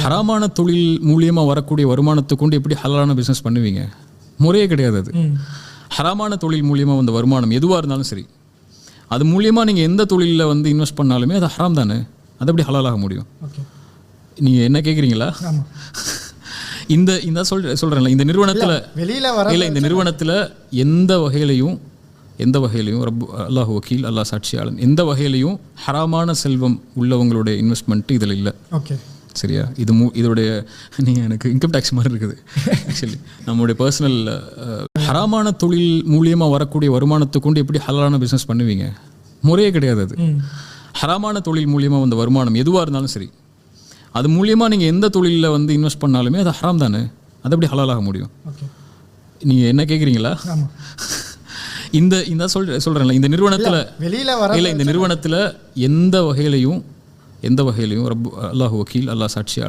ஹராமான தொழில் மூலியமாக வரக்கூடிய வருமானத்தை கொண்டு எப்படி ஹலாலான பிஸ்னஸ் பண்ணுவீங்க? முறையே கிடையாது அது. ஹராமான தொழில் மூலியமாக வந்த வருமானம் எதுவாக இருந்தாலும் சரி, அது மூலியமாக நீங்கள் எந்த தொழிலில் வந்து இன்வெஸ்ட் பண்ணாலுமே அது ஹராம் தானே. அது எப்படி ஹலாலாக முடியும்? நீங்கள் என்ன கேட்குறீங்களா? இந்த சொல்கிறேன்ல, இந்த நிறுவனத்தில் இல்லை, இந்த நிறுவனத்தில் எந்த வகையிலையும் ரப் அல்லாஹ் வக்கீல், அல்லாஹ் சாட்சியாளன், எந்த வகையிலையும் ஹராமான செல்வம் உள்ளவங்களுடைய இன்வெஸ்ட்மெண்ட்டு இதில் இல்லை. சரியா? இதோடைய நீங்கள் எனக்கு இன்கம் டேக்ஸ் மாதிரி இருக்குது ஆக்சுவலி. நம்மளுடைய பர்சனல் ஹராமான தொழில் மூலியமாக வரக்கூடிய வருமானத்தை கொண்டு எப்படி ஹலாலான பிஸ்னஸ் பண்ணுவீங்க? முறையே கிடையாது அது. ஹராமான தொழில் மூலியமாக வந்த வருமானம் எதுவாக இருந்தாலும் சரி, அது மூலியமாக நீங்கள் எந்த தொழிலில் வந்து இன்வெஸ்ட் பண்ணாலுமே அது ஹராம் தானே. அது எப்படி ஹலாலாக முடியும்? நீங்கள் என்ன கேட்குறீங்களா? சொல்கிறேன்ல, இந்த நிறுவனத்தில் இல்லை, இந்த நிறுவனத்தில் எந்த வகையிலையும் ரப் அல்லாஹ் வக்கீல், அல்லாஹ் சாட்சியாளன்,